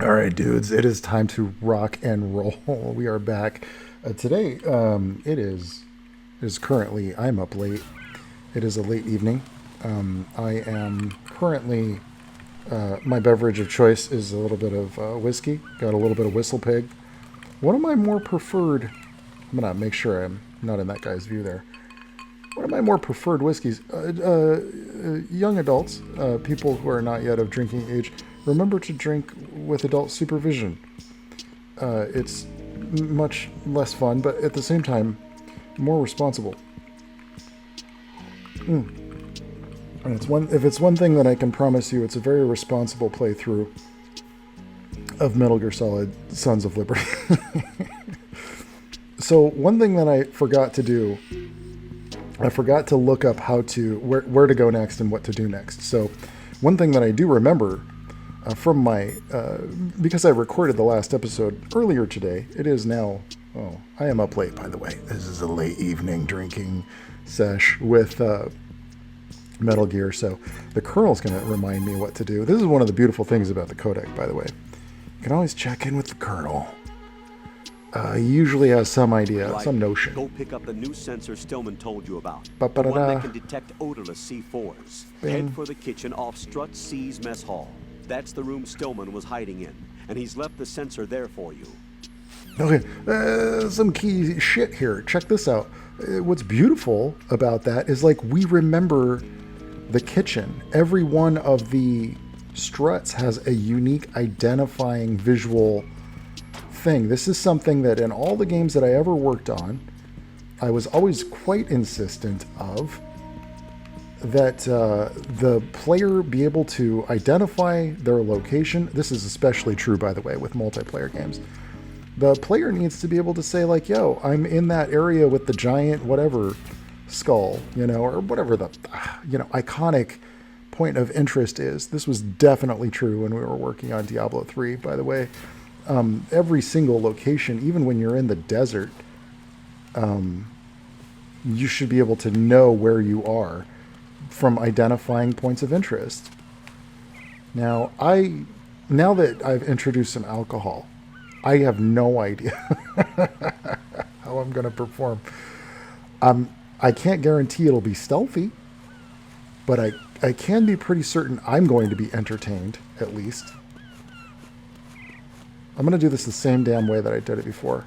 All right, dudes, it is time to rock and roll. We are back. Today, it is currently, I'm up late. It is a late evening. I am currently, my beverage of choice is a little bit of whiskey. Got a little bit of Whistle Pig. One of my more preferred, I'm going to make sure I'm not in that guy's view there. One of my more preferred whiskeys, young adults, people who are not yet of drinking age, remember to drink with adult supervision. It's much less fun, but at the same time, more responsible. And if it's one thing that I can promise you, it's a very responsible playthrough of Metal Gear Solid: Sons of Liberty. So one thing that I forgot to do, I forgot to look up where to go next and what to do next. So one thing that I do remember from my, because I recorded the last episode earlier today, it is now, I am up late, by the way. This is a late evening drinking sesh with Metal Gear, so the Colonel's going to remind me what to do. This is one of the beautiful things about the codec, by the way. You can always check in with the Colonel. He usually has some idea, Right. some notion. Go pick up the new sensor Stillman told you about. The Ba-ba-da-da. one that can detect odorless C4s. Bing. Head for the kitchen off Strut C's mess hall. That's the room Stillman was hiding in, and he's left the sensor there for you. Okay, some key shit here. Check this out. What's beautiful about that is, like, we remember the kitchen. Every one of the struts has a unique identifying visual thing. This is something that in all the games that I ever worked on, I was always quite insistent of, that the player be able to identify their location. This is especially true, by the way, with multiplayer games. The player needs to be able to say, like, yo, I'm in that area with the giant whatever skull, or whatever the, iconic point of interest is. This was definitely true when we were working on Diablo 3, by the way. Every single location, even when you're in the desert, you should be able to know where you are from identifying points of interest. Now that I've introduced some alcohol, I have no idea how I'm going to perform. I can't guarantee it'll be stealthy, but I can be pretty certain I'm going to be entertained, at least. I'm going to do this the same damn way that I did it before.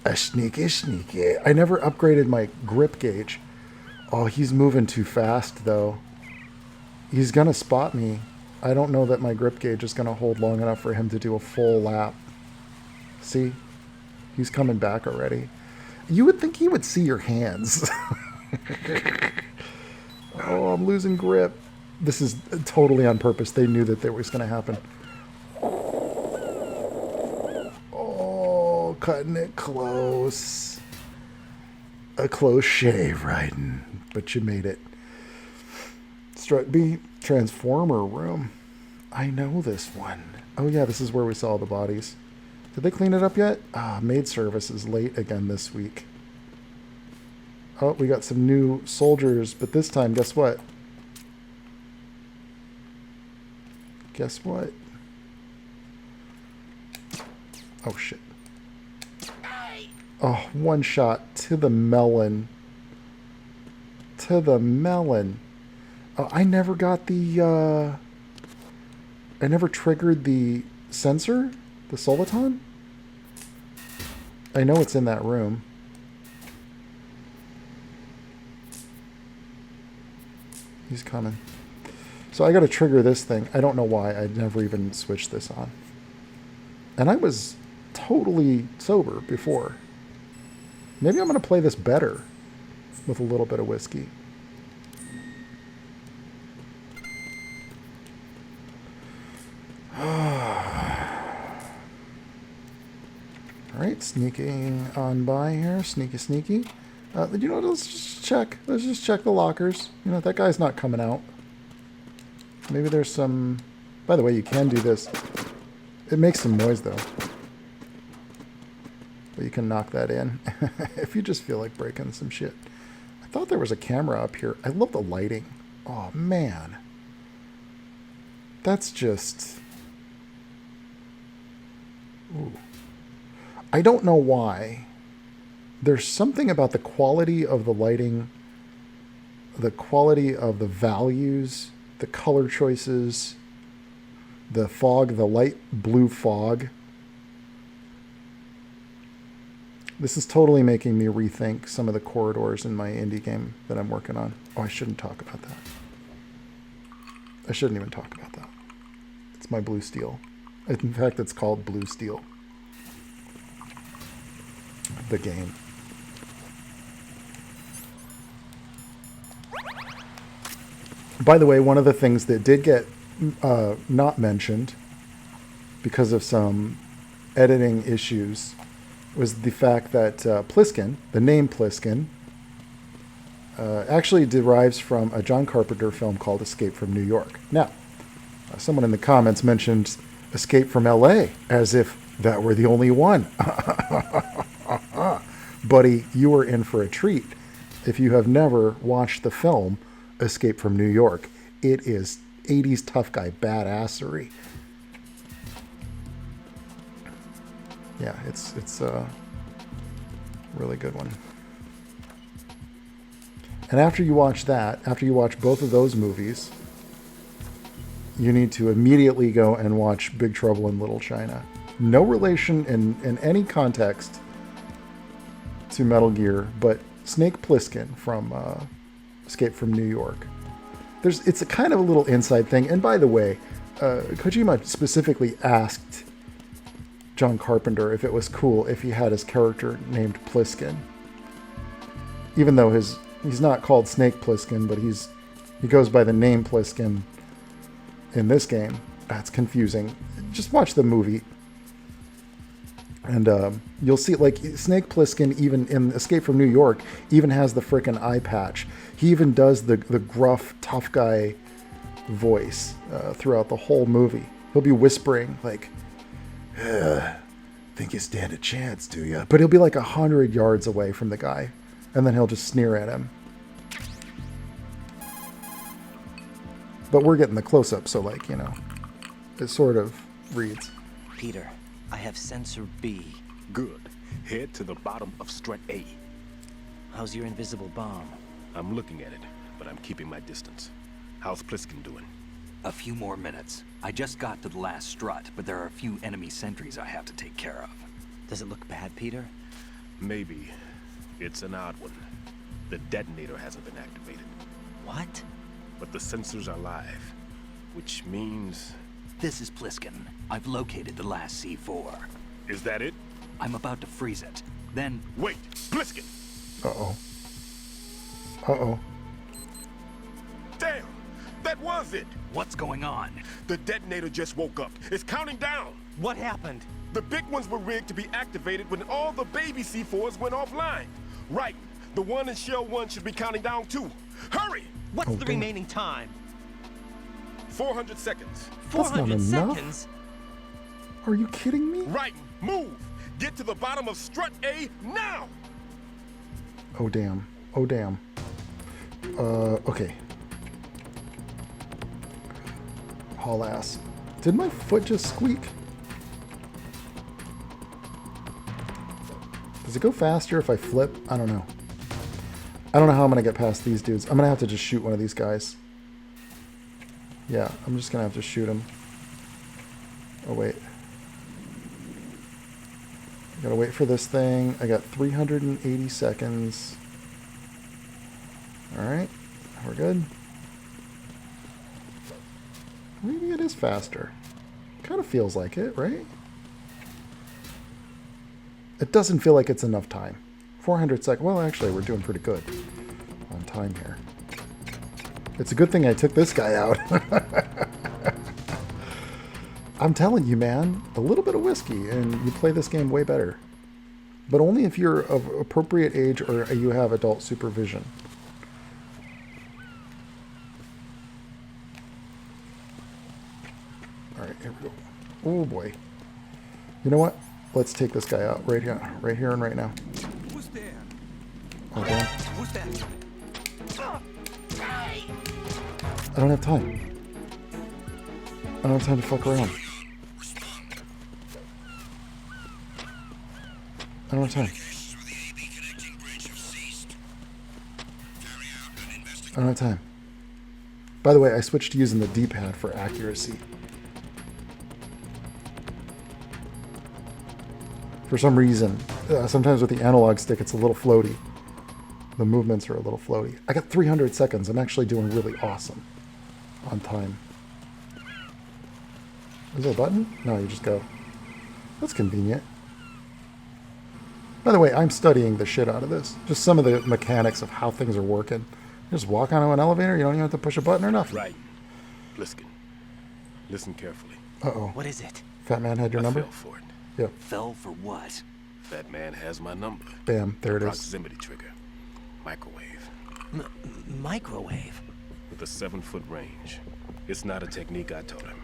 A sneaky, sneaky. I never upgraded my grip gauge. Oh, he's moving too fast, though. He's going to spot me. I don't know that my grip gauge is going to hold long enough for him to do a full lap. See? He's coming back already. You would think he would see your hands. Oh, I'm losing grip. This is totally on purpose. They knew that was going to happen. Oh, cutting it close. A close shave, Raiden. But you made it. Strut B, Transformer Room. I know this one. Oh yeah, this is where we saw the bodies. Did they clean it up yet? Maid service is late again this week. Oh, we got some new soldiers, but this time, guess what? Guess what? Oh, shit. Oh, one shot to the melon. To the melon. Oh, I never got the, I never triggered the sensor? The Soliton? I know it's in that room. He's coming. So I got to trigger this thing. I don't know why. I never even switched this on. And I was totally sober before. Maybe I'm going to play this better with a little bit of whiskey. Alright, sneaking on by here. Sneaky, sneaky. Let's just check. Let's just check the lockers. That guy's not coming out. Maybe there's some... By the way, you can do this. It makes some noise, though. But you can knock that in if you just feel like breaking some shit. I thought there was a camera up here. I love the lighting. Oh, man. That's just... Ooh. I don't know why. There's something about the quality of the lighting, the quality of the values, the color choices, the fog, the light blue fog. This is totally making me rethink some of the corridors in my indie game that I'm working on. Oh, I shouldn't talk about that. I shouldn't even talk about that. It's my Blue Steel. In fact, it's called Blue Steel. The game. By the way, one of the things that did get not mentioned because of some editing issues was the fact that Pliskin, the name Pliskin, actually derives from a John Carpenter film called Escape from New York. Now, someone in the comments mentioned Escape from L.A. as if that were the only one. Buddy, you are in for a treat. If you have never watched the film Escape from New York, it is 80s tough guy badassery. Yeah, it's a really good one. And after you watch that, after you watch both of those movies, you need to immediately go and watch Big Trouble in Little China. No relation in any context to Metal Gear, but Snake Plissken from Escape from New York. It's a kind of a little inside thing. And by the way, Kojima specifically asked John Carpenter if it was cool if he had his character named Pliskin. Even though he's not called Snake Plissken, but he goes by the name Pliskin in this game. That's confusing. Just watch the movie. And you'll see, like, Snake Plissken, even in Escape from New York, even has the frickin' eye patch. He even does the gruff, tough guy voice throughout the whole movie. He'll be whispering, like, think you stand a chance, do you? But he'll be like 100 yards away from the guy, and then he'll just sneer at him. But we're getting the close-up, so, like, you know, it sort of reads. Peter, I have sensor B. Good. Head to the bottom of strut A. How's your invisible bomb? I'm looking at it, but I'm keeping my distance. How's Pliskin doing? A few more minutes. I just got to the last strut, but there are a few enemy sentries I have to take care of. Does it look bad, Peter? Maybe. It's an odd one. The detonator hasn't been activated. What? But the sensors are live, which means... This is Pliskin. I've located the last C4. Is that it? I'm about to freeze it. Then... Wait! Pliskin! Uh-oh. Uh-oh. Damn! That was it! What's going on? The detonator just woke up. It's counting down! What happened? The big ones were rigged to be activated when all the baby C4s went offline. Right. The one in Shell 1 should be counting down too. Hurry! What's the remaining time? 400 seconds. That's not 400 enough. seconds? Are you kidding me? Right. Move! Get to the bottom of strut A now! Oh, damn. Oh, damn. Okay. Haul ass. Did my foot just squeak? Does it go faster if I flip? I don't know. I don't know how I'm going to get past these dudes. I'm going to have to just shoot one of these guys. Yeah, I'm just going to have to shoot him. Oh, wait. I got to wait for this thing. I got 380 seconds. Alright. We're good. Maybe it is faster. Kind of feels like it, right? It doesn't feel like it's enough time. 400 seconds. Well, actually, we're doing pretty good on time here. It's a good thing I took this guy out. I'm telling you, man, a little bit of whiskey and you play this game way better. But only if you're of appropriate age or you have adult supervision. Alright, here we go. Oh boy. You know what? Let's take this guy out right here and right now. Who's there? Oh, damn. Who's that? I don't have time. I don't have time to fuck around. I don't have time. I don't have time. By the way, I switched to using the D-pad for accuracy. For some reason, sometimes with the analog stick, it's a little floaty. The movements are a little floaty. I got 300 seconds. I'm actually doing really awesome on time. Is there a button? No, you just go. That's convenient. By the way, I'm studying the shit out of this. Just some of the mechanics of how things are working. You just walk onto an elevator. You don't even have to push a button or nothing. Right. Bliskin, listen carefully. Uh-oh. What is it? Fat man had your I number? fell for it. Yep. Fell for what? Fat man has my number. Bam. There it is. Proximity trigger. Microwave. Microwave. With a 7-foot range. It's not a technique I taught him.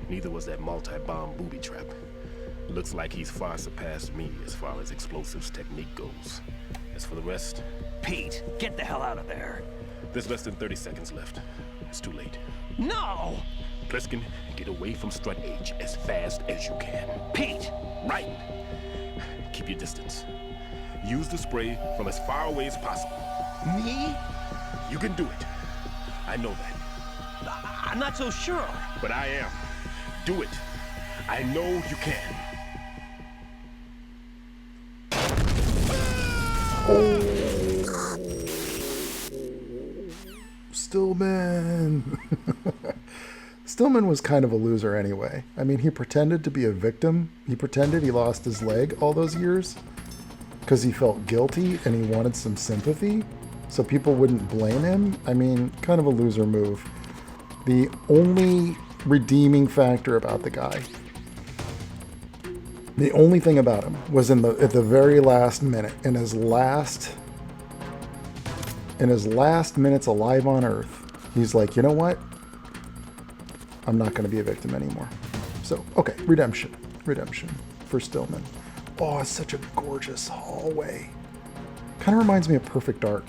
Neither was that multi-bomb booby trap. Looks like he's far surpassed me as far as explosives technique goes. As for the rest, Pete, get the hell out of there. there's less than 30 seconds left. It's too late. No! Pliskin, get away from Strut H as fast as you can. Pete! Right. Keep your distance. Use the spray from as far away as possible. Me? You can do it. I know that. I'm not so sure. But I am. Do it. I know you can. Stillman. Stillman was kind of a loser anyway. I mean, he pretended to be a victim. He pretended he lost his leg all those years because he felt guilty and he wanted some sympathy so people wouldn't blame him. I mean, kind of a loser move. The only redeeming factor about the guy, the only thing about him was at the very last minute, in his last minutes alive on Earth, he's like, you know what? I'm not going to be a victim anymore. So, okay, redemption for Stillman. Oh, it's such a gorgeous hallway. Kind of reminds me of Perfect Dark.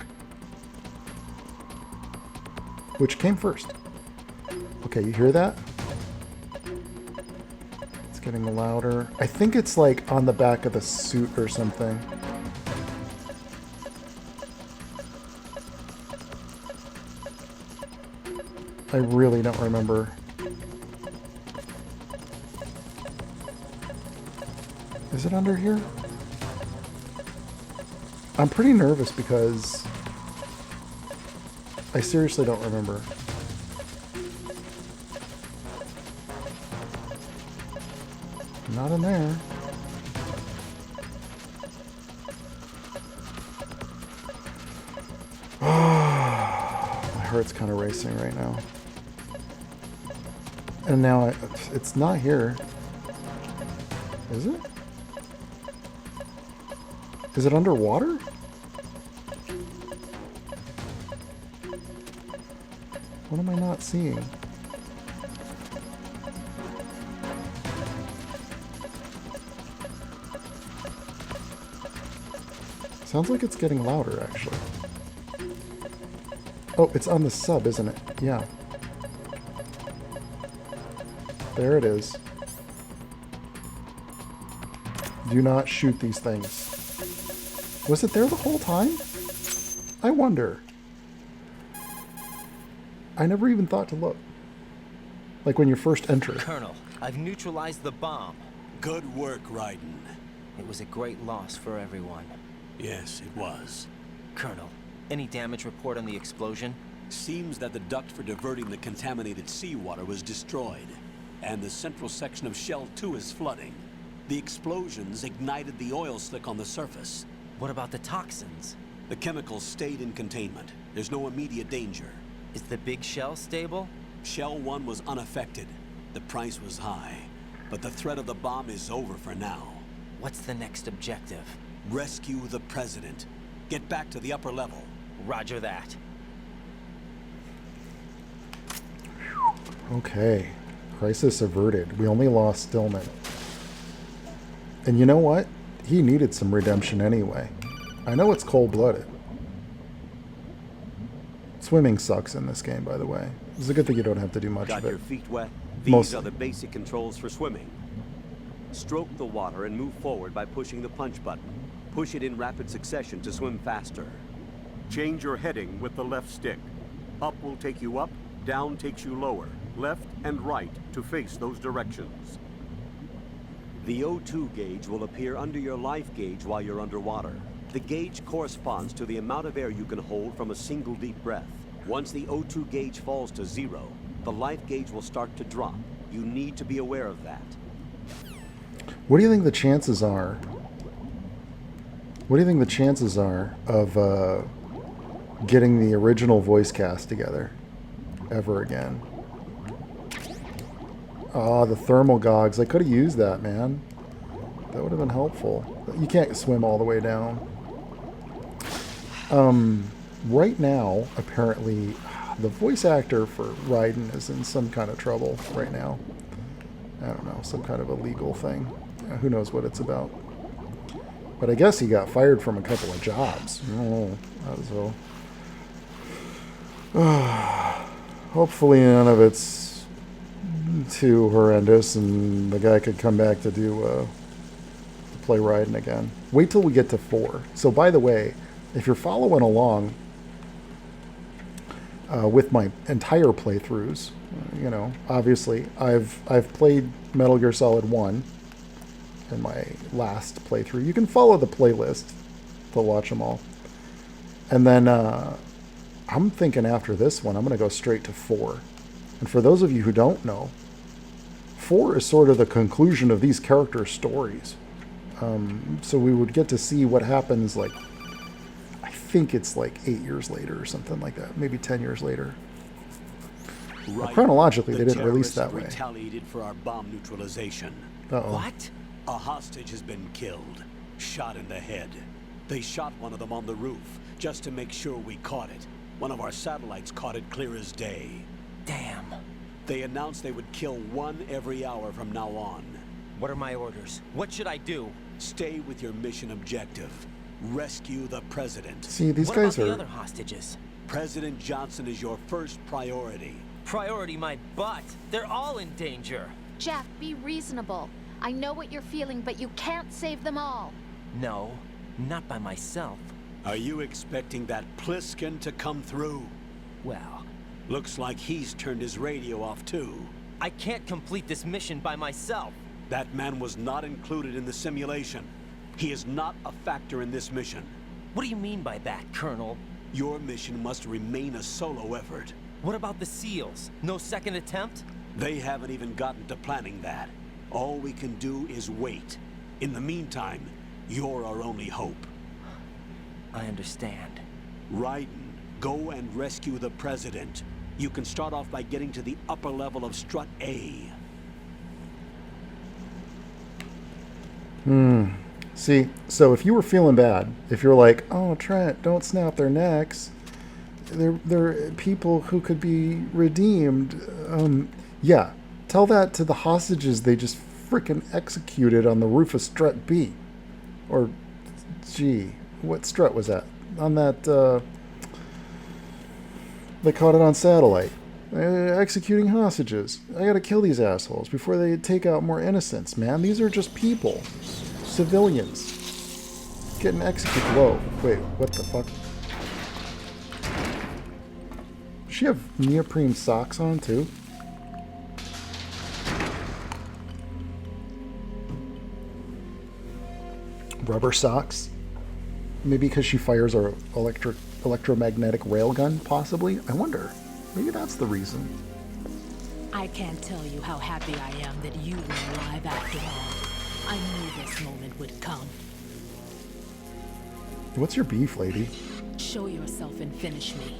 Which came first? Okay, you hear that? It's getting louder. I think it's like on the back of the suit or something. I really don't remember. Is it under here? I'm pretty nervous because I seriously don't remember. Not in there. My heart's kind of racing right now. And now it's not here. Is it? Is it underwater? What am I not seeing? Sounds like it's getting louder, actually. Oh, it's on the sub, isn't it? Yeah. There it is. Do not shoot these things. Was it there the whole time? I wonder. I never even thought to look. Like when you first enter. Colonel, I've neutralized the bomb. Good work, Raiden. It was a great loss for everyone. Yes, it was. Colonel, any damage report on the explosion? Seems that the duct for diverting the contaminated seawater was destroyed, and the central section of Shell 2 is flooding. The explosions ignited the oil slick on the surface. What about the toxins? The chemicals stayed in containment. There's no immediate danger. Is the big shell stable? Shell 1 was unaffected. The price was high, but the threat of the bomb is over for now. What's the next objective? Rescue the President. Get back to the upper level. Roger that. Okay. Crisis averted. We only lost Stillman. And you know what? He needed some redemption anyway. I know it's cold-blooded. Swimming sucks in this game, by the way. It's a good thing you don't have to do much Got of it. your feet wet? These are the basic controls for swimming. Stroke the water and move forward by pushing the punch button. Push it in rapid succession to swim faster. Change your heading with the left stick. Up will take you up, down takes you lower, left and right to face those directions. The O2 gauge will appear under your life gauge while you're underwater. The gauge corresponds to the amount of air you can hold from a single deep breath. Once the O2 gauge falls to 0, the life gauge will start to drop. You need to be aware of that. What do you think the chances are? What do you think the chances are of getting the original voice cast together ever again? Oh, the thermal gogs. I could have used that, man. That would have been helpful. You can't swim all the way down. Right now, apparently, the voice actor for Raiden is in some kind of trouble right now. I don't know, some kind of a legal thing. Who knows what it's about. But I guess he got fired from a couple of jobs. Oh, that was all. Hopefully none of it's too horrendous and the guy could come back to play Raiden again. Wait till we get to 4. So by the way, if you're following along with my entire playthroughs, you know, obviously I've played Metal Gear Solid 1 in my last playthrough. You can follow the playlist to watch them all. And then I'm thinking after this one, I'm going to go straight to 4. And for those of you who don't know, 4 is sort of the conclusion of these character stories. So we would get to see what happens, like, I think it's like 8 years later or something like that. Maybe 10 years later. Right. Chronologically, they didn't release that way. Retaliated for our bomb neutralization. Uh-oh. What? A hostage has been killed, shot in the head. They shot one of them on the roof, just to make sure we caught it. One of our satellites caught it clear as day. Damn. They announced they would kill one every hour from now on. What are my orders? What should I do? Stay with your mission objective. Rescue the president. See, these What guys about are... the other hostages? President Johnson is your first priority. Priority my butt. They're all in danger. Jeff, be reasonable. I know what you're feeling, but you can't save them all. No, not by myself. Are you expecting that Pliskin to come through? Well, Looks like he's turned his radio off too. I can't complete this mission by myself. That man was not included in the simulation. He is not a factor in this mission. What do you mean by that, Colonel? Your mission must remain a solo effort. What about the SEALs? No second attempt? They haven't even gotten to planning that. All we can do is wait. In the meantime, you're our only hope. I understand. Raiden, go and rescue the president. You can start off by getting to the upper level of Strut A. See, so if you were feeling bad, if you're like, oh, Trent, don't snap their necks. They're people who could be redeemed. Yeah, tell that to the hostages they just freaking executed on the roof of Strut B. Or, gee, what strut was that? On that, they caught it on satellite. Executing hostages. I gotta kill these assholes before they take out more innocents, man. These are just people. Civilians. Getting executed. Whoa, wait, what the fuck? Does she have neoprene socks on, too? Rubber socks? Maybe because she fires her electromagnetic railgun, possibly? I wonder. Maybe that's the reason. I can't tell you how happy I am that you were alive after all. I knew this moment would come. What's your beef, lady? Show yourself and finish me.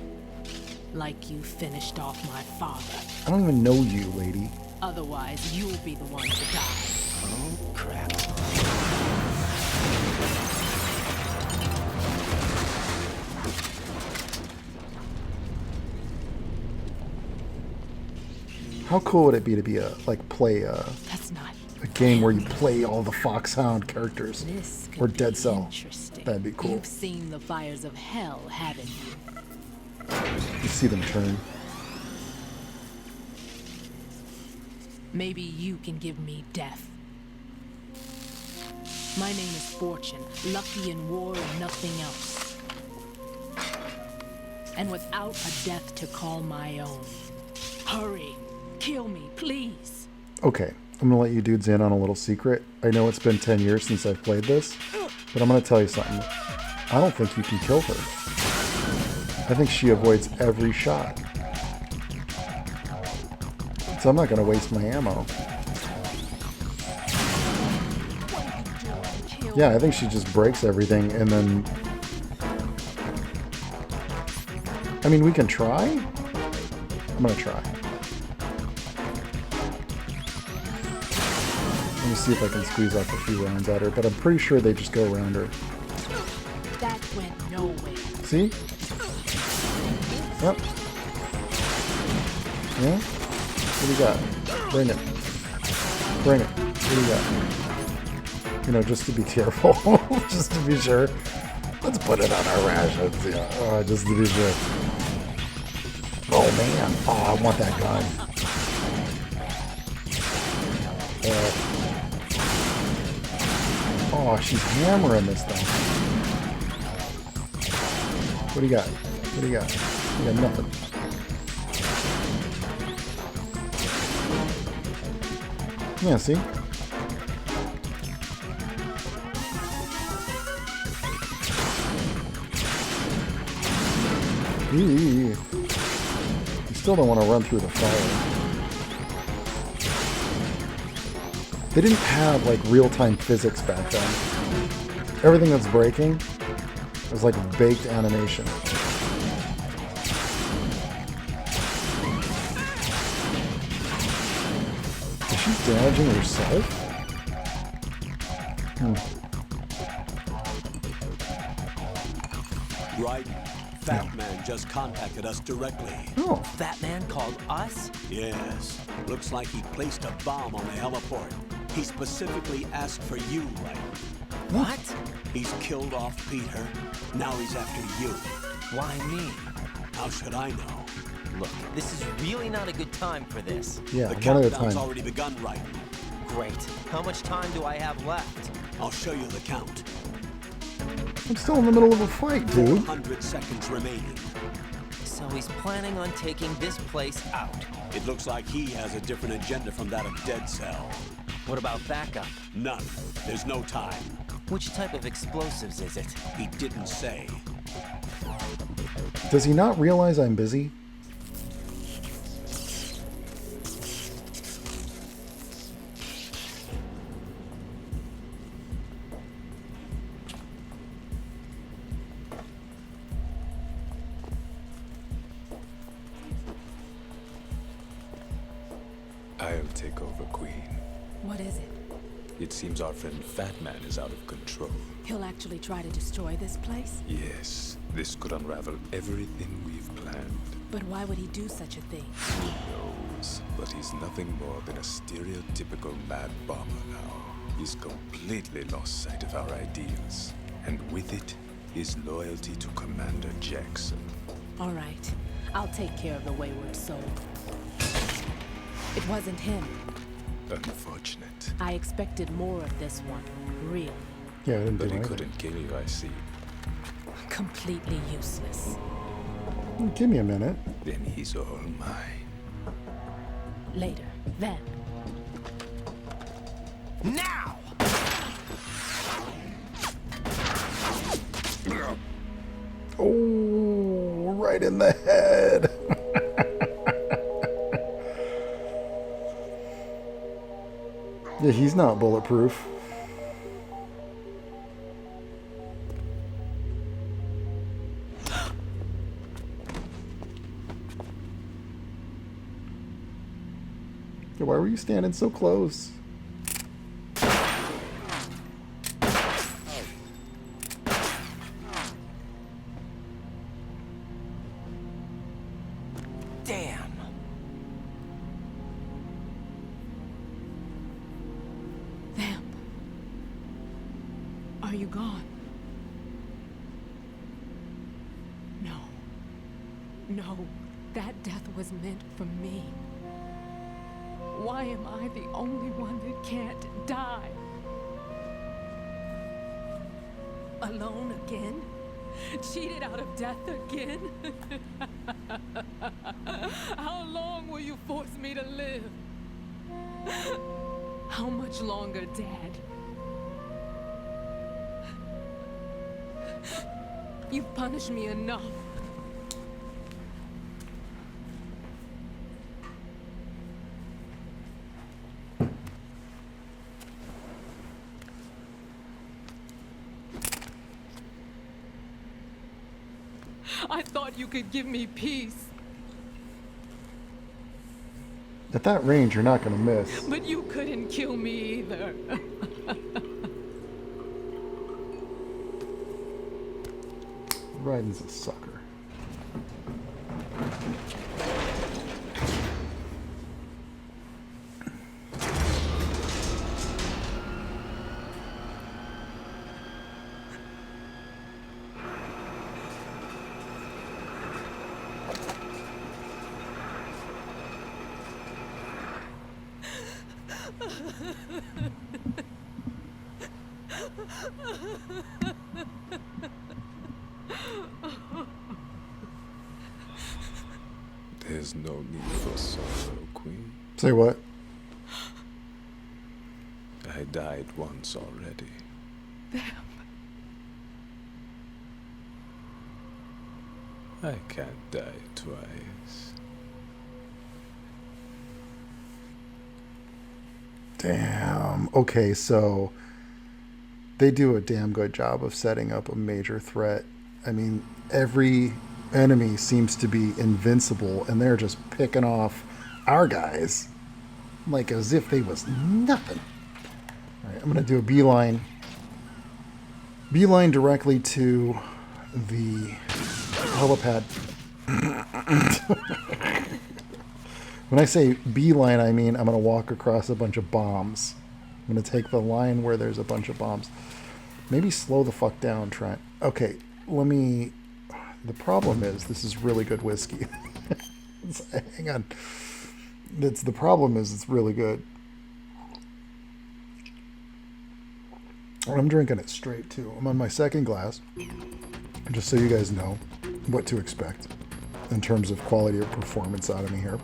Like you finished off my father. I don't even know you, lady. Otherwise, you'll be the one to die. Oh, crap. How cool would it be to be play That's not a game where you play all the Foxhound characters? this. Could Or be Dead Cell. Interesting. That'd be cool. You've seen the fires of hell, haven't you? You see them turn. Maybe you can give me death. My name is Fortune, lucky in war and nothing else. And without a death to call my own. Hurry, kill me, please. Okay, I'm gonna let you dudes in on a little secret. I know it's been 10 years since I've played this, but I'm gonna tell you something. I don't think you can kill her. I think she avoids every shot. So I'm not gonna waste my ammo. Yeah, I think she just breaks everything and then... I mean, we can try? I'm gonna try. Let me see if I can squeeze off a few rounds at her, but I'm pretty sure they just go around her. That went nowhere. See? Yep. Yeah? What do you got? Bring it. Bring it. What do you got? You know, just to be careful. Just to be sure. Let's put it on our rations. Yeah. Just to be sure. Oh, man. Oh, I want that gun. Oh, she's hammering this thing. What do you got? What do you got? You got nothing. Yeah, see? You still don't want to run through the fire. They didn't have like real-time physics back then. Everything that's breaking is like baked animation. Is she damaging herself? Right. Fat Man just contacted us directly. Oh. That man called us? Yes. Looks like he placed a bomb on the heliport. He specifically asked for you, right? What? He's killed off Peter. Now he's after you. Why me? How should I know? Look, this is really not a good time for this. Yeah, The one at a countdown's time. already begun, right? Great. How much time do I have left? I'll show you the count. I'm still in the middle of a fight, dude. 400 seconds remaining. So he's planning on taking this place out. It looks like he has a different agenda from that of Dead Cell. What about backup? None. There's no time. Which type of explosives is it? He didn't say. Does he not realize I'm busy? I'll take over, Queen. What is it? It seems our friend Fat Man is out of control. He'll actually try to destroy this place? Yes, this could unravel everything we've planned. But why would he do such a thing? Who knows? But he's nothing more than a stereotypical mad bomber now. He's completely lost sight of our ideals. And with it, his loyalty to Commander Jackson. All right. I'll take care of the wayward soul. It wasn't him. Unfortunate. I expected more of this one. Real. Yeah, I didn't do But he anything. couldn't kill you, I see. Completely useless. Give me a minute. Then he's all mine. Later. Then. Now! Oh, right in the head. Yeah, he's not bulletproof. Yeah, why were you standing so close? Damn. Them. Are you gone? No. No. That death was meant for me. Why am I the only one that can't die? Alone again? Cheated out of death again? How long will you force me to live? How much longer, Dad? You've punished me enough. I thought you could give me peace. At that range, you're not going to miss. But you couldn't kill me either. Raiden's a sucker. There's no need for sorrow, Queen. Say what? I died once already. I can't die twice. Damn. Okay, so they do a damn good job of setting up a major threat. I mean, every enemy seems to be invincible, and they're just picking off our guys like as if they was nothing. All right, I'm going to do a beeline. Beeline directly to the helipad. When I say beeline, I mean I'm going to walk across a bunch of bombs. I'm going to take the line where there's a bunch of bombs. Maybe slow the fuck down, Trent. Okay, let me... The problem is, this is really good whiskey. Hang on. The problem is, it's really good. And I'm drinking it straight, too. I'm on my second glass. Just so you guys know what to expect in terms of quality of performance out of me here.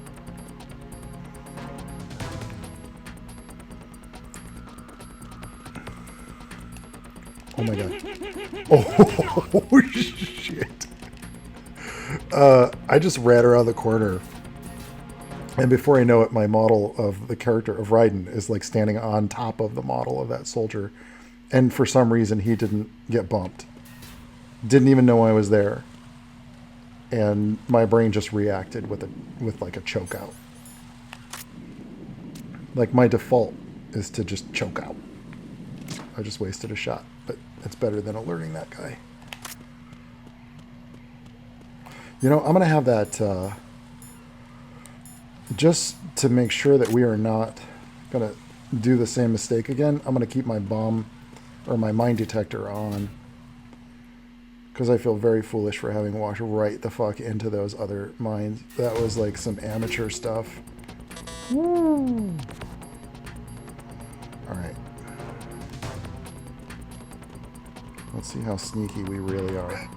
Oh my god. Oh, shit. I just ran around the corner, and before I know it, my model of the character of Raiden is like standing on top of the model of that soldier, and for some reason he didn't get bumped. Didn't even know I was there, and my brain just reacted with like a choke out. Like my default is to just choke out. I just wasted a shot, but it's better than alerting that guy. You know, I'm going to have that, just to make sure that we are not going to do the same mistake again, I'm going to keep my bomb, or my mine detector on. Because I feel very foolish for having walked right the fuck into those other mines. That was like some amateur stuff. Woo! Alright. Let's see how sneaky we really are.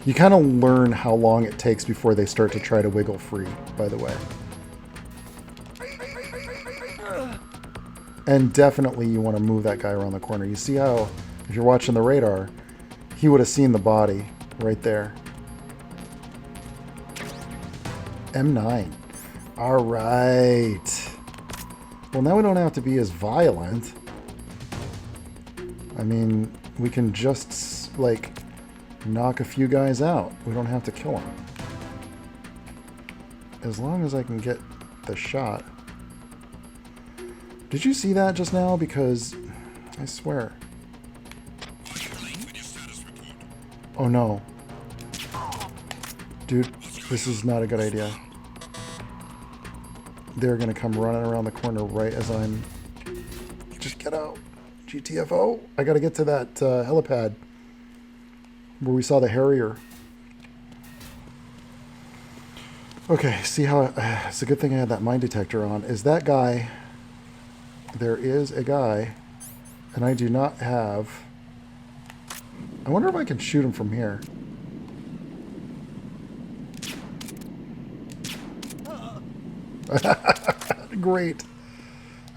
You kind of learn how long it takes before they start to try to wiggle free, by the way. And definitely you want to move that guy around the corner. You see how, if you're watching the radar, he would have seen the body right there. M9. All right. Well, now we don't have to be as violent. I mean, we can just, like, knock a few guys out. We don't have to kill them. As long as I can get the shot. Did you see that just now? Because I swear. Oh no. Dude, this is not a good idea. They're gonna come running around the corner right as I'm... Just get out. GTFO. I gotta get to that helipad where we saw the Harrier. Okay, see how it's a good thing I had that mine detector on. Is that guy? There is a guy, and I do not have. I wonder if I can shoot him from here. Great.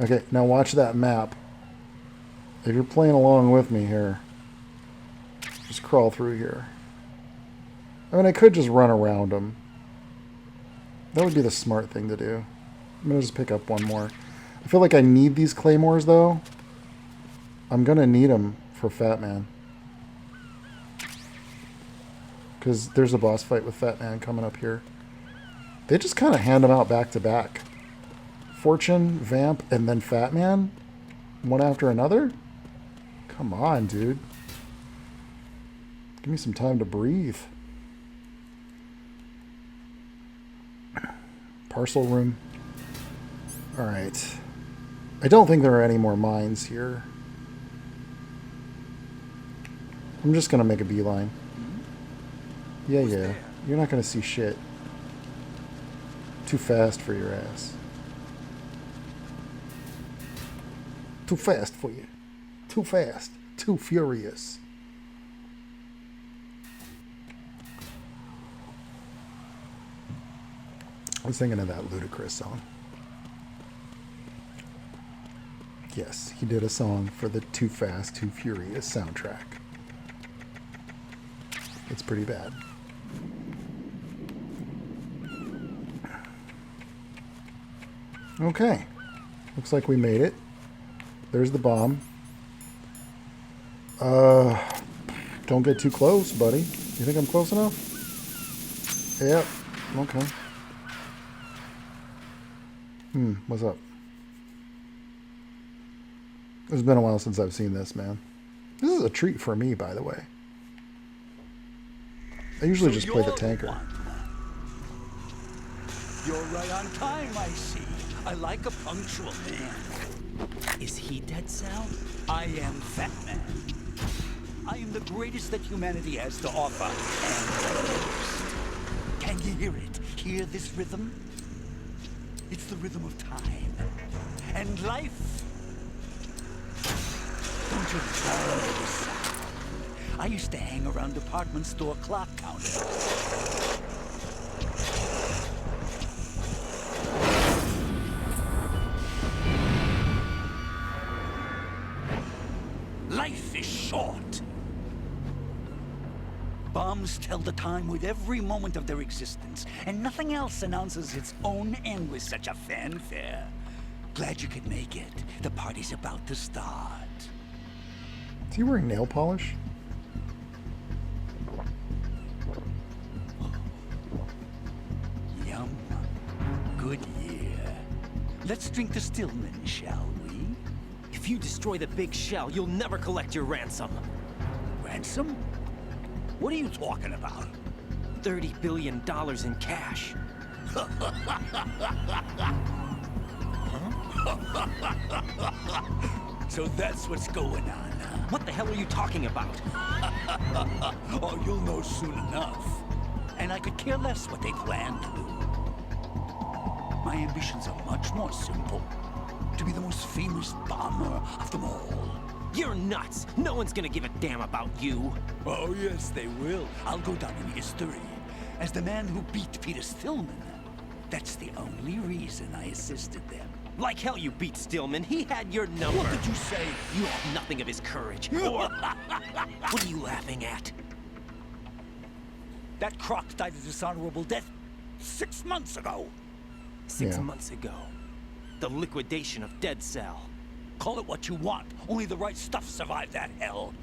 Okay, now watch that map. If you're playing along with me here, just crawl through here. I mean, I could just run around him. That would be the smart thing to do. I'm going to just pick up one more. I feel like I need these claymores, though. I'm going to need them for Fat Man. Because there's a boss fight with Fat Man coming up here. They just kind of hand them out back to back. Fortune, Vamp, and then Fat Man? One after another? Come on, dude. Give me some time to breathe. Parcel room. Alright. I don't think there are any more mines here. I'm just going to make a beeline. Yeah. You're not going to see shit. Too fast for your ass. Too fast for you. Too fast. Too furious. I was thinking of that Ludacris song. Yes, he did a song for the Too Fast, Too Furious soundtrack. It's pretty bad. Okay. Looks like we made it. There's the bomb. Don't get too close, buddy. You think I'm close enough? Yep. Okay. What's up? It's been a while since I've seen this, man. This is a treat for me, by the way. I usually just play the tanker. You're right on time, I see. I like a punctual man. Is he Dead Cell? I am Fat Man. I am the greatest that humanity has to offer, and the worst. Can you hear it? Hear this rhythm? It's the rhythm of time and life. Don't you love this sound? I used to hang around department store clock counters. Life is short. Bombs tell the time with every moment of their existence, and nothing else announces its own end with such a fanfare. Glad you could make it. The party's about to start. Is he wearing nail polish? Yum. Good year. Let's drink to Stillman, shall we? If you destroy the big shell, you'll never collect your ransom. Ransom? What are you talking about? $30 billion in cash. So that's what's going on, huh? What the hell are you talking about? Oh, you'll know soon enough. And I could care less what they plan to do. My ambitions are much more simple. To be the most famous bomber of them all. You're nuts! No one's gonna give a damn about you. Oh, yes, they will. I'll go down in history as the man who beat Peter Stillman. That's the only reason I assisted them. Like hell you beat Stillman. He had your number. What did you say? You have nothing of his courage. Or... What are you laughing at? That croc died a dishonorable death 6 months ago. 6 months ago. The liquidation of Dead Cell. Call it what you want. Only the right stuff survived that hell.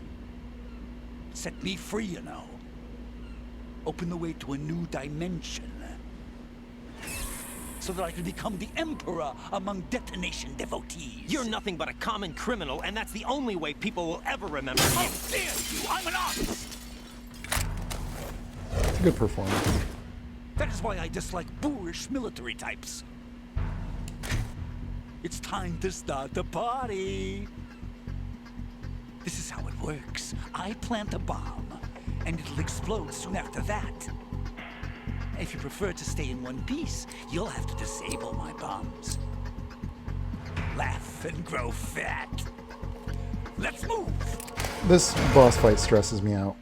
Set me free, you know. Open the way to a new dimension. So that I can become the emperor among detonation devotees. You're nothing but a common criminal, and that's the only way people will ever remember you. How dare you! I'm an artist! It's a good performance. That is why I dislike boorish military types. It's time to start the party. This is how it works. I plant a bomb, and it'll explode soon after that. If you prefer to stay in one piece, you'll have to disable my bombs. Laugh and grow fat. Let's move! This boss fight stresses me out.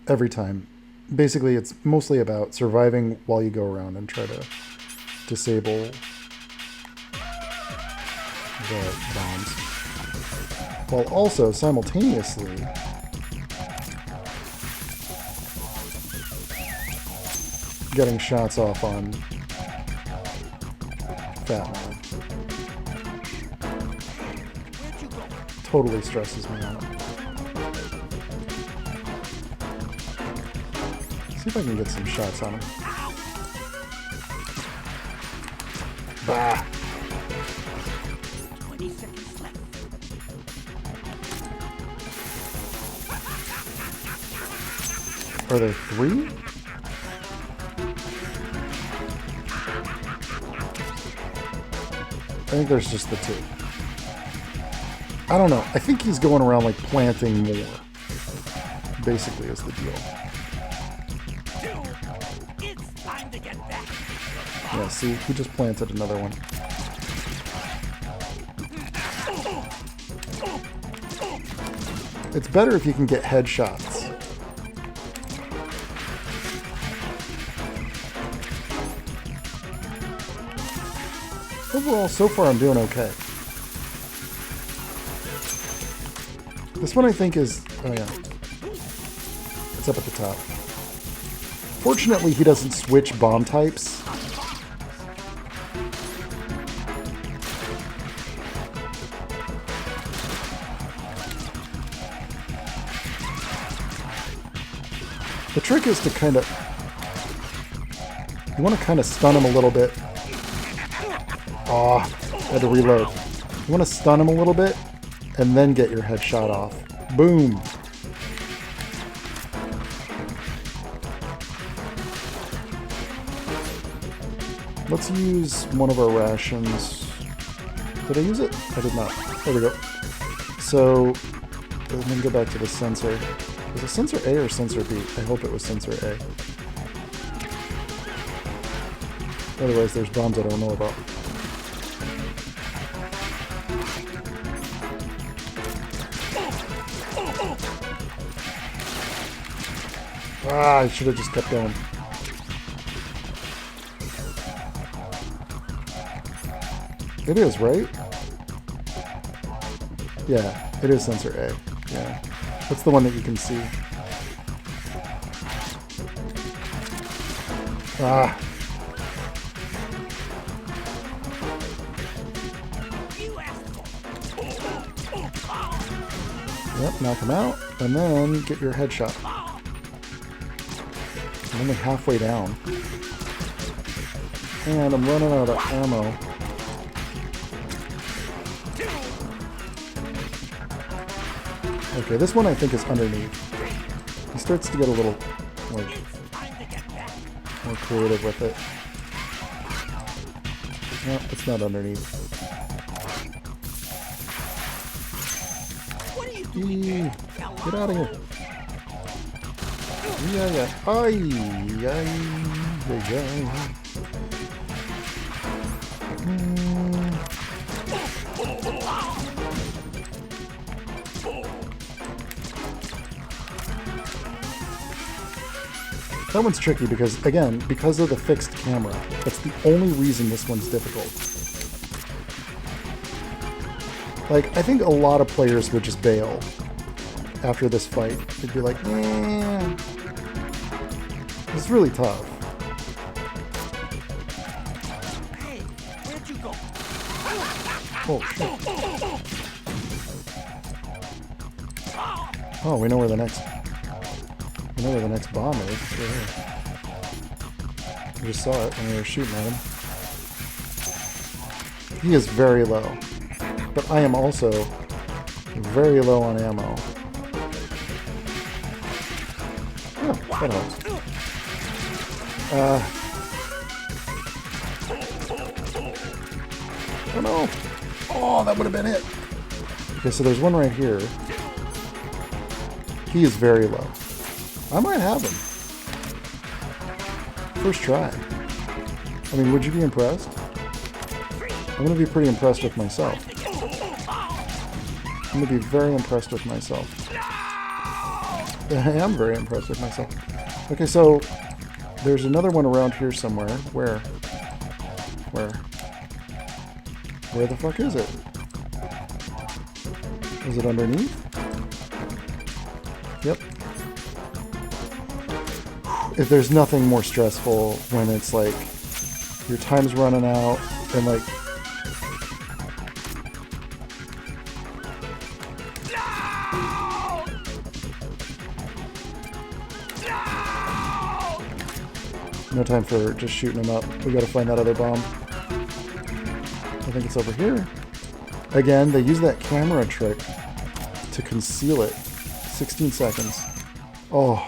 Every time. Basically, it's mostly about surviving while you go around and try to disable the bombs. While also, simultaneously, getting shots off on Fat Man. Totally stresses me out. See if I can get some shots on him. Bah! 20 seconds left. Are there 3? I think there's just the 2. I don't know. I think he's going around like planting more. Basically is the deal. It's time to get back. Yeah, see, he just planted another one. It's better if you can get headshots. Overall, so far I'm doing okay. This one I think is... oh yeah. It's up at the top. Fortunately, he doesn't switch bomb types. The trick is to kind of... you want to kind of stun him a little bit. Aw, I had to reload. You want to stun him a little bit, and then get your headshot off. Boom! Let's use one of our rations. Did I use it? I did not. There we go. So, let me go back to the sensor. Was it sensor A or sensor B? I hope it was sensor A. Otherwise, there's bombs I don't know about. Ah, I should have just kept going. It is, right? Yeah, it is sensor A. Yeah. That's the one that you can see. Ah. Yep, knock him out, and then get your headshot. I'm only halfway down. And I'm running out of ammo. Okay, this one I think is underneath. He starts to get a little, like, more creative with it. No, it's not underneath. Get out of here. Yeah, yeah. Ay, ay, ay, ay. That one's tricky because, again, because of the fixed camera, that's the only reason this one's difficult. Like, I think a lot of players would just bail after this fight. They'd be like, eh. It's really tough. Hey, where'd you go? Oh, shit. Oh, we know where the next... I know where the next bomb is. It's right here. I just saw it when we were shooting at him. He is very low. But I am also very low on ammo. Oh, that helps. Oh no! Oh, that would have been it! Okay, so there's one right here. He is very low. I might have him. First try. I mean, would you be impressed? I'm going to be pretty impressed with myself. I'm going to be very impressed with myself. I am very impressed with myself. Okay, so there's another one around here somewhere. Where? Where the fuck is it? Is it underneath? Yep. If there's nothing more stressful when it's like your time's running out and like no time for just shooting them up. We gotta find that other bomb. I think it's over here. Again, they use that camera trick to conceal it. 16 seconds. Oh.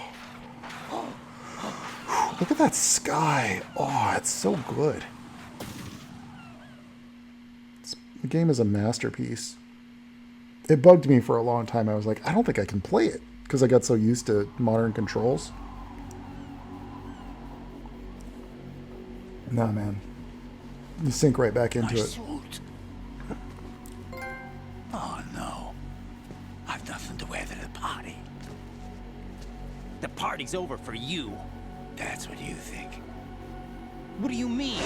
Look at that sky. Oh, it's so good. The game is a masterpiece. It bugged me for a long time. I was like, I don't think I can play it because I got so used to modern controls. Nah, man. You sink right back into it. Suit. Oh, no. I've nothing to wear to the party. The party's over for you. That's what you think. What do you mean?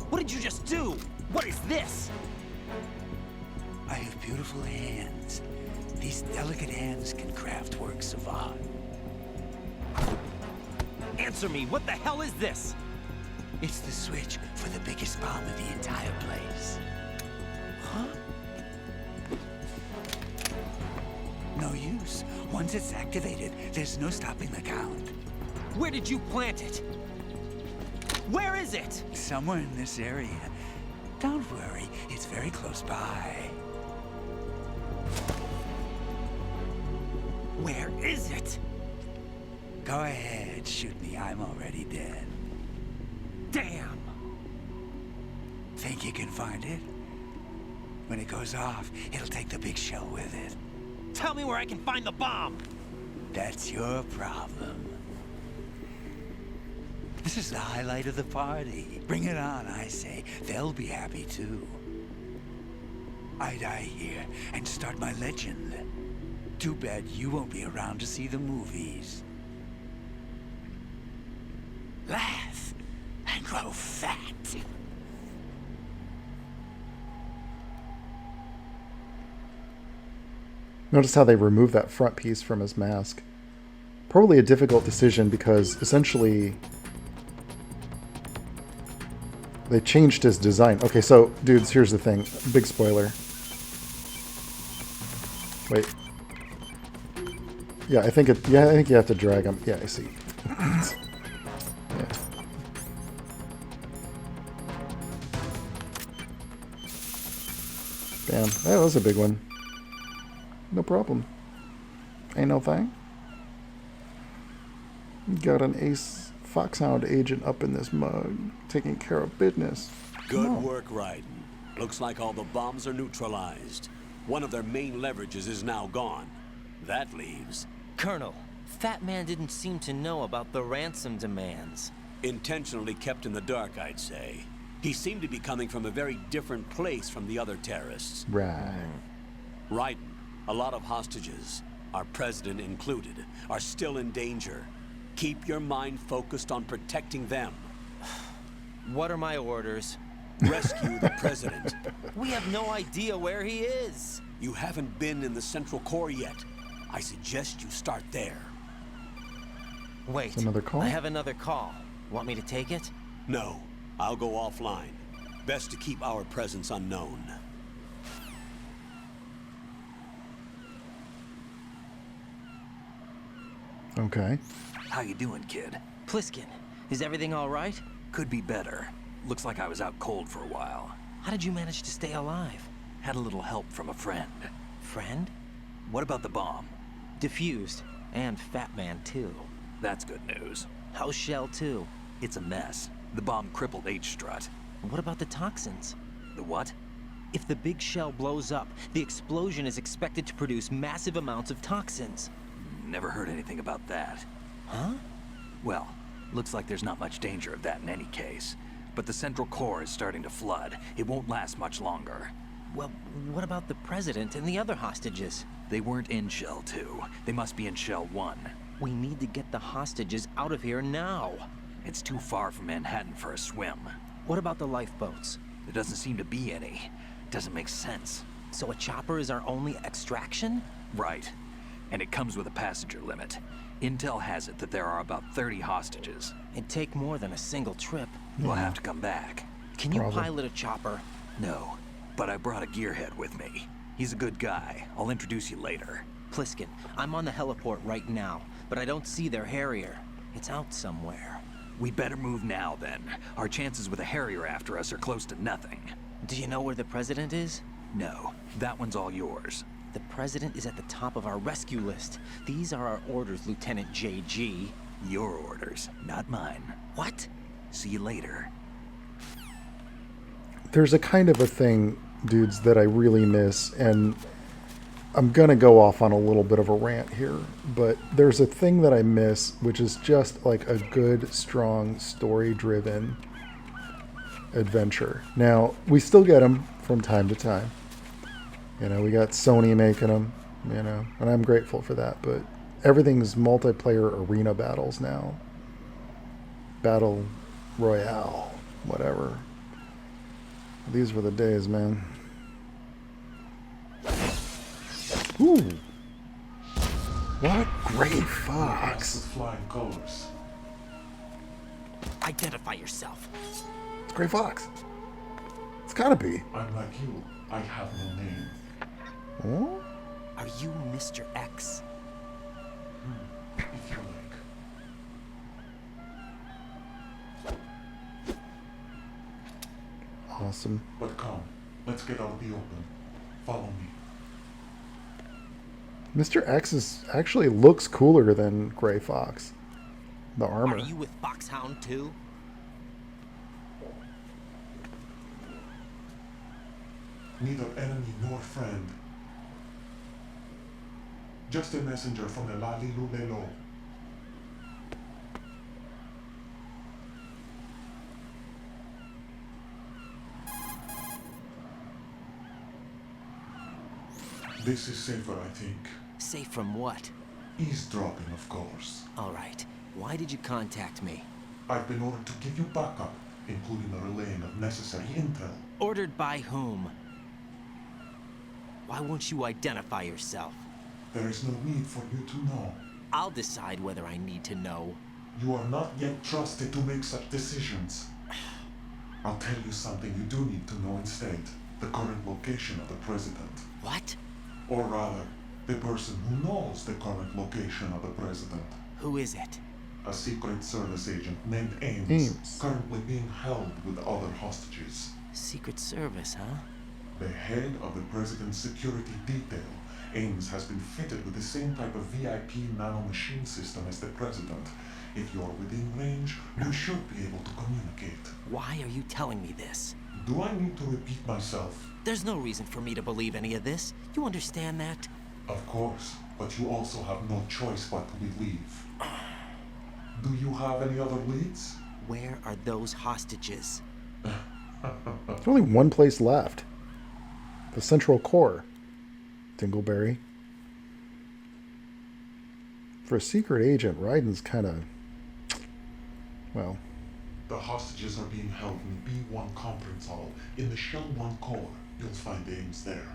What did you just do? What is this? I have beautiful hands. These delicate hands can craft works of art. Answer me, what the hell is this? It's the switch for the biggest bomb in the entire place. Huh? No use. Once it's activated, there's no stopping the count. Where did you plant it? Where is it? Somewhere in this area. Don't worry, it's very close by. Where is it? Go ahead, shoot me. I'm already dead. Damn! Think you can find it? When it goes off, it'll take the big shell with it. Tell me where I can find the bomb! That's your problem. This is the highlight of the party. Bring it on, I say. They'll be happy too. I die here and start my legend. Too bad you won't be around to see the movies. Laugh and grow fat. Notice how they remove that front piece from his mask. Probably a difficult decision because essentially they changed his design. Okay, so dudes, here's the thing. Big spoiler. Wait. Yeah, I think you have to drag him. Yeah, I see. Yeah. Damn, that was a big one. No problem. Ain't no thing. Got an ace foxhound agent up in this mug, taking care of business. Good work, Raiden. Looks like all the bombs are neutralized. One of their main leverages is now gone. That leaves... Colonel, Fat Man didn't seem to know about the ransom demands. Intentionally kept in the dark, I'd say. He seemed to be coming from a very different place from the other terrorists. Right. Raiden, a lot of hostages, our president included, are still in danger. Keep your mind focused on protecting them. What are my orders? Rescue the president. We have no idea where he is. You haven't been in the Central Core yet. I suggest you start there. Wait, another call? I have another call. Want me to take it? No, I'll go offline. Best to keep our presence unknown. Okay. How you doing, kid? Pliskin, is everything all right? Could be better. Looks like I was out cold for a while. How did you manage to stay alive? Had a little help from a friend. Friend? What about the bomb? Diffused. And Fat Man, too. That's good news. How's Shell, too? It's a mess. The bomb crippled H-Strut. What about the toxins? The what? If the big shell blows up, the explosion is expected to produce massive amounts of toxins. Never heard anything about that. Huh? Well, looks like there's not much danger of that in any case. But the central core is starting to flood. It won't last much longer. Well, what about the president and the other hostages? They weren't in Shell 2. They must be in Shell 1. We need to get the hostages out of here now. It's too far from Manhattan for a swim. What about the lifeboats? There doesn't seem to be any. Doesn't make sense. So a chopper is our only extraction? Right. And it comes with a passenger limit. Intel has it that there are about 30 hostages. It'd take more than a single trip. We'll have to come back. Can you pilot a chopper? No, but I brought a gearhead with me. He's a good guy. I'll introduce you later. Pliskin, I'm on the heliport right now, but I don't see their Harrier. It's out somewhere. We'd better move now, then. Our chances with a Harrier after us are close to nothing. Do you know where the president is? No, that one's all yours. The president is at the top of our rescue list. These are our orders, Lieutenant JG. Your orders, not mine. What? See you later. There's a kind of a thing, dudes, that I really miss, and I'm going to go off on a little bit of a rant here, but there's a thing that I miss, which is just like a good, strong, story-driven adventure. Now, we still get them from time to time. You know, we got Sony making them, you know, and I'm grateful for that, but everything's multiplayer arena battles now. Battle Royale, whatever. These were the days, man. Ooh. What? Gray Fox. Flying colors. Identify yourself. It's Gray Fox. It's gotta be. I'm like you. I have no name. Huh? Are you Mr. X? If you like. Awesome. But come, let's get out of the open. Follow me. Mr. X actually looks cooler than Gray Fox. The armor. Are you with Foxhound too? Neither enemy nor friend. Just a messenger from the Lalilulelo. This is safer, I think. Safe from what? Eavesdropping, of course. All right. Why did you contact me? I've been ordered to give you backup, including the relaying of necessary intel. Ordered by whom? Why won't you identify yourself? There is no need for you to know. I'll decide whether I need to know. You are not yet trusted to make such decisions. I'll tell you something you do need to know instead. The current location of the president. What? Or rather, the person who knows the current location of the president. Who is it? A Secret Service agent named Ames. Ames. Currently being held with other hostages. Secret Service, huh? The head of the president's security detail. Ames has been fitted with the same type of VIP nanomachine system as the president. If you're within range, you should be able to communicate. Why are you telling me this? Do I need to repeat myself? There's no reason for me to believe any of this. You understand that? Of course, but you also have no choice but to believe. Do you have any other leads? Where are those hostages? There's only one place left. The central core. Dingleberry. For a secret agent, Raiden's kind of... well... The hostages are being held in B1 conference hall in the Shell 1 core. You'll find Ames there.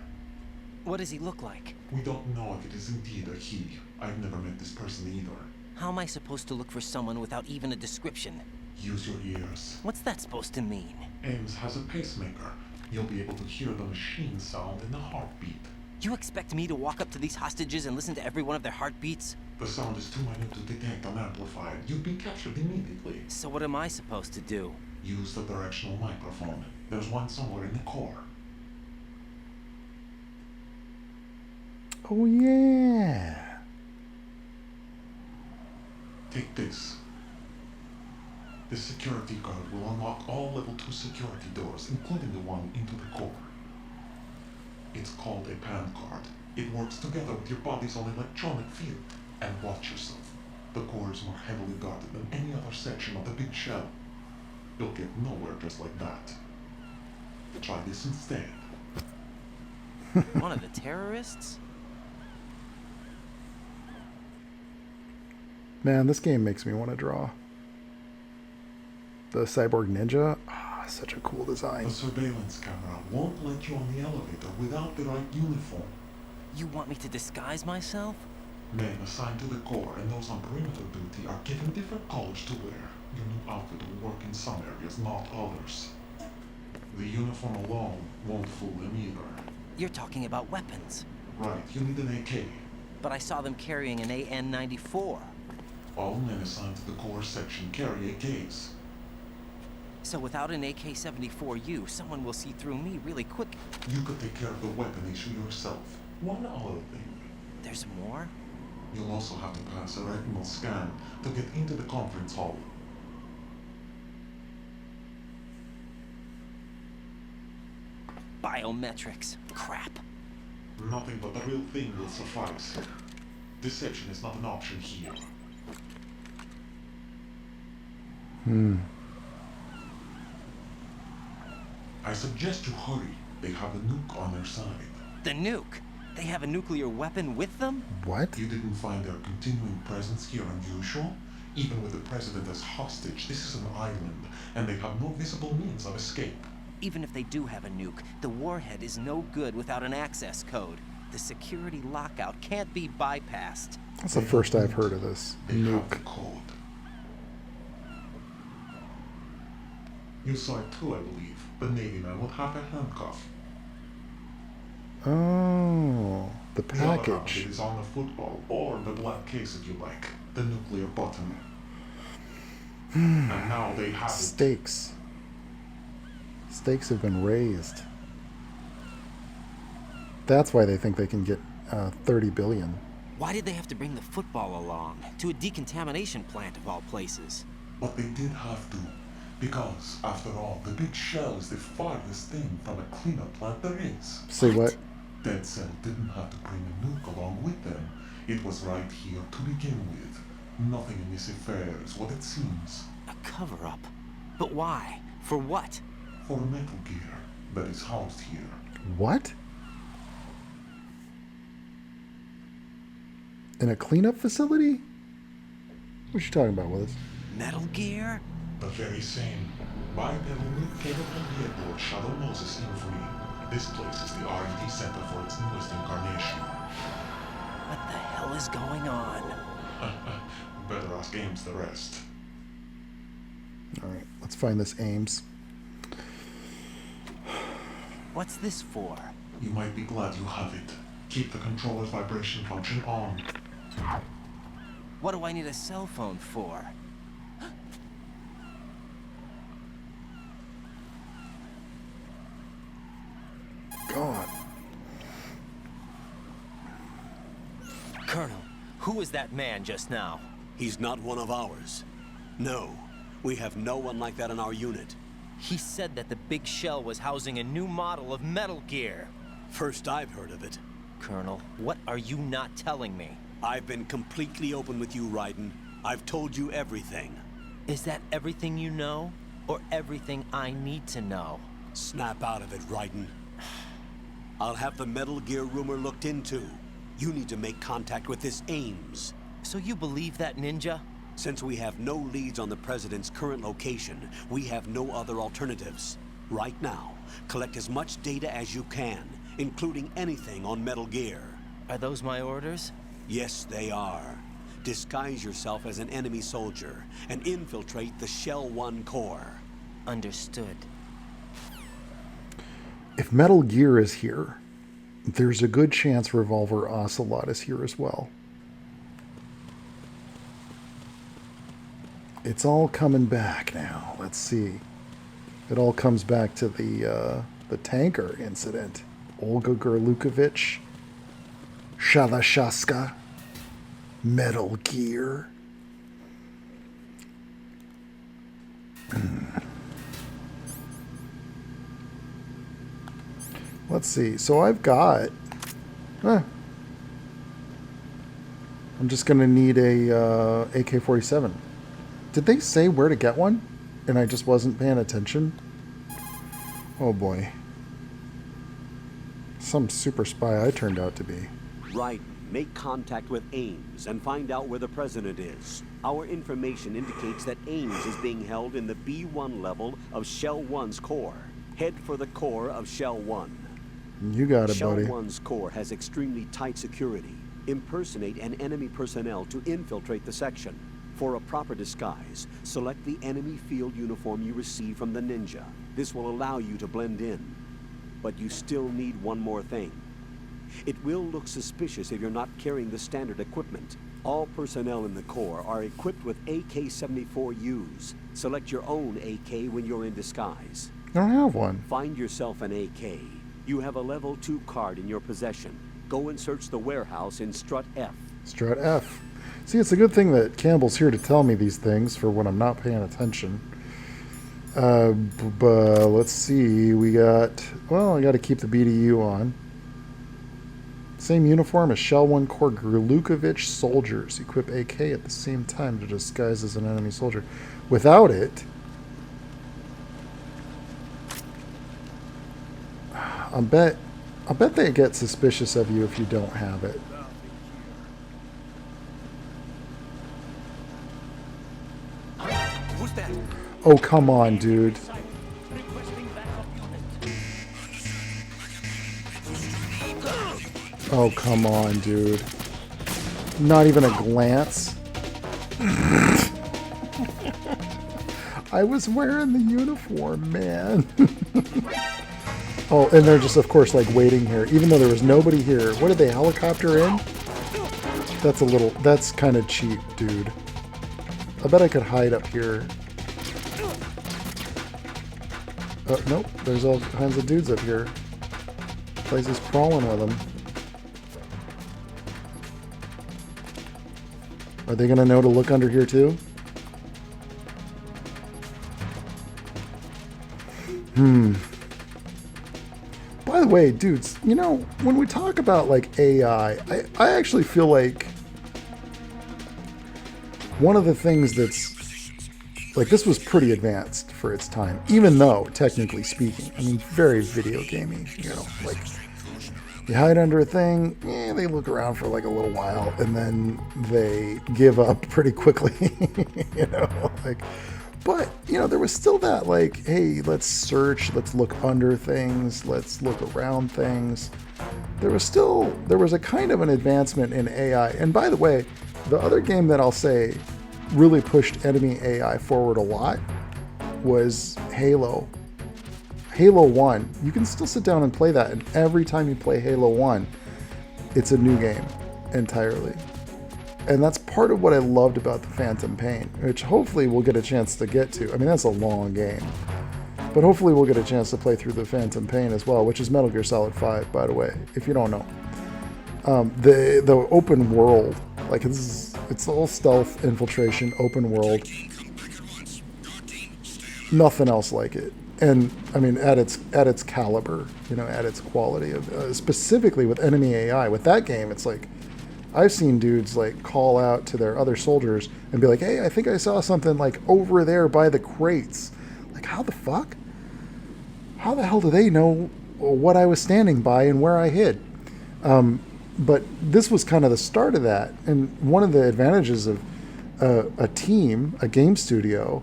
What does he look like? We don't know if it is indeed a he. I've never met this person either. How am I supposed to look for someone without even a description? Use your ears. What's that supposed to mean? Ames has a pacemaker. You'll be able to hear the machine sound in the heartbeat. You expect me to walk up to these hostages and listen to every one of their heartbeats? The sound is too minute to detect unamplified. You'd be captured immediately. So what am I supposed to do? Use the directional microphone. There's one somewhere in the core. Oh, yeah. Take this. This security card will unlock all level 2 security doors, including the one into the core. It's called a PAN card. It works together with your body's own electronic field. And watch yourself. The core is more heavily guarded than any other section of the big shell. You'll get nowhere just like that. Try this instead. One of the terrorists? Man, this game makes me want to draw. The cyborg ninja, such a cool design. The surveillance camera won't let you on the elevator without the right uniform. You want me to disguise myself? Men assigned to the core and those on perimeter duty are given different colors to wear. Your new outfit will work in some areas, not others. The uniform alone won't fool them either. You're talking about weapons. Right, you need an AK. But I saw them carrying an AN-94. All men assigned to the core section carry AKs. So without an AK-74U, someone will see through me really quick. You could take care of the weapon issue yourself. One other thing. There's more? You'll also have to pass a retinal scan to get into the conference hall. Biometrics. Crap. Nothing but the real thing will suffice. Deception is not an option here. I suggest you hurry. They have a nuke on their side. The nuke? They have a nuclear weapon with them? What? You didn't find their continuing presence here unusual? Even with the president as hostage, this is an island, and they have no visible means of escape. Even if they do have a nuke, the warhead is no good without an access code. The security lockout can't be bypassed. That's the first I've heard of this. They have the Nuke. code. You saw it too, I believe. The Navy man would have a handcuff. Oh, the The other package. outfit is on the football, or the black case if you like. The nuclear button. And now they have it. Stakes. Stakes have been raised. That's why they think they can get 30 billion. Why did they have to bring the football along? To a decontamination plant of all places. But they did have to. Because, after all, the big shell is the farthest thing from a cleanup plant there is. Say what? Dead Cell didn't have to bring a nuke along with them. It was right here to begin with. Nothing in this affair is what it seems. A cover-up? But why? For what? For Metal Gear that is housed here. What? In a cleanup facility? What you talking about, Willis? Metal Gear? The very same. Bipedal nuke-capable vehicle Shadow Moses infamy. This place is the R&D center for its newest incarnation. What the hell is going on? Better ask Ames the rest. Alright, let's find this Ames. What's this for? You might be glad you have it. Keep the controller's vibration function on. What do I need a cell phone for? God. Colonel, who was that man just now? He's not one of ours. No, we have no one like that in our unit. He said that the big shell was housing a new model of Metal Gear. First I've heard of it. Colonel, what are you not telling me? I've been completely open with you, Raiden. I've told you everything. Is that everything you know? Or everything I need to know? Snap out of it, Raiden. I'll have the Metal Gear rumor looked into. You need to make contact with this Ames. So you believe that ninja? Since we have no leads on the President's current location, we have no other alternatives. Right now, collect as much data as you can, including anything on Metal Gear. Are those my orders? Yes, they are. Disguise yourself as an enemy soldier and infiltrate the Shell 1 core. Understood. If Metal Gear is here, there's a good chance Revolver Ocelot is here as well. It's all coming back now. Let's see. It all comes back to the tanker incident. Olga Gurlukovich, Shalashaska, Metal Gear. Let's see. So I've got... I'm just going to need a AK-47. Did they say where to get one? And I just wasn't paying attention? Oh boy. Some super spy I turned out to be. Right. Make contact with Ames and find out where the president is. Our information indicates that Ames is being held in the B1 level of Shell 1's core. Head for the core of Shell 1. You got it, Shell buddy. 1's core has extremely tight security. Impersonate an enemy personnel to infiltrate the section. For a proper disguise, select the enemy field uniform you receive from the ninja. This will allow you to blend in. But you still need one more thing. It will look suspicious if you're not carrying the standard equipment. All personnel in the Corps are equipped with AK-74Us. Select your own AK when you're in disguise. I don't have one. Find yourself an AK. You have a level 2 card in your possession. Go and search the warehouse in Strut F. Strut F. See, it's a good thing that Campbell's here to tell me these things for when I'm not paying attention. But let's see. We got... Well, I got to keep the BDU on. Same uniform as Shell 1 Corps Grulukovich soldiers. Equip AK at the same time to disguise as an enemy soldier. Without it... I bet they get suspicious of you if you don't have it. Who's that? Oh, come on, dude. Oh, come on, dude. Not even a glance. I was wearing the uniform, man. Oh, and they're just, of course, like waiting here, even though there was nobody here. What did they helicopter in? That's kind of cheap, dude. I bet I could hide up here. Nope, there's all kinds of dudes up here. Place is crawling with them. Are they gonna know to look under here too? By the way, dudes, you know, when we talk about like AI, I actually feel like one of the things that's like, this was pretty advanced for its time, even though, technically speaking, I mean, very video gamey, you know, like, you hide under a thing, they look around for like a little while, and then they give up pretty quickly, you know, like, but, you know, there was still that, like, hey, let's search, let's look under things, let's look around things. There was a kind of an advancement in AI, and by the way, the other game that I'll say really pushed enemy AI forward a lot was Halo. Halo 1. You can still sit down and play that, and every time you play Halo 1, it's a new game entirely. And that's part of what I loved about the Phantom Pain, which hopefully we'll get a chance to get to. I mean, that's a long game. But hopefully we'll get a chance to play through the Phantom Pain as well, which is Metal Gear Solid 5, by the way, if you don't know. The open world, like it's all stealth, infiltration, open world. Nothing else like it. And I mean, at its caliber, you know, at its quality of specifically with enemy AI. With that game, it's like I've seen dudes like call out to their other soldiers and be like, "Hey, I think I saw something like over there by the crates." Like, how the fuck? How the hell do they know what I was standing by and where I hid? But this was kind of the start of that. And one of the advantages of a team, a game studio,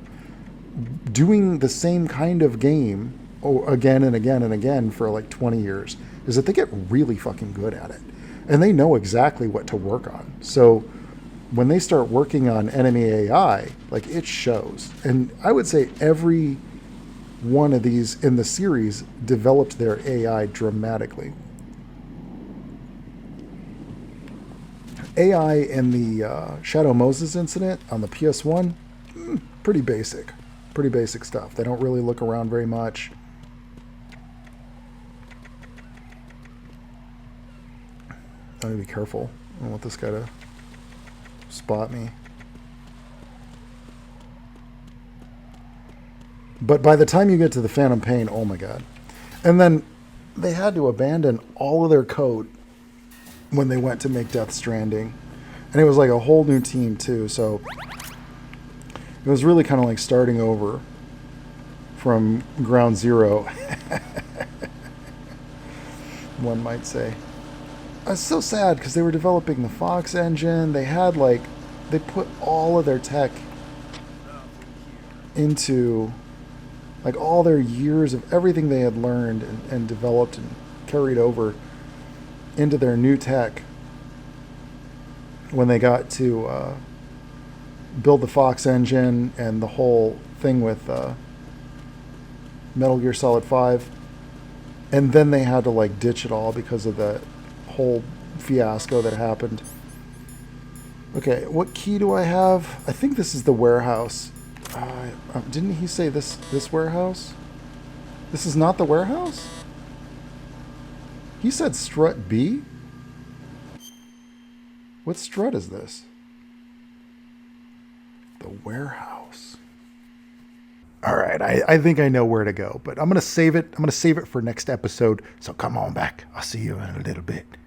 doing the same kind of game again and again and again for like 20 years is that they get really fucking good at it. And they know exactly what to work on. So when they start working on enemy AI, like, it shows. And I would say every one of these in the series developed their AI dramatically. AI in the Shadow Moses incident on the PS1, pretty basic stuff. They don't really look around very much. I gotta be careful. I don't want this guy to spot me. But by the time you get to the Phantom Pain, oh my god. And then they had to abandon all of their code when they went to make Death Stranding. And it was like a whole new team too, so it was really kind of like starting over from ground zero, one might say. It's so sad because they were developing the Fox engine. They had like, they put all of their tech into like all their years of everything they had learned and developed and carried over into their new tech when they got to build the Fox engine and the whole thing with Metal Gear Solid 5. And then they had to like ditch it all because of the whole fiasco that happened. Okay, what key do I have? I think this is the warehouse. Didn't he say this warehouse? This is not the warehouse? He said strut B? What strut is this? The warehouse. All right, I think I know where to go, but I'm going to save it. I'm going to save it for next episode. So come on back. I'll see you in a little bit.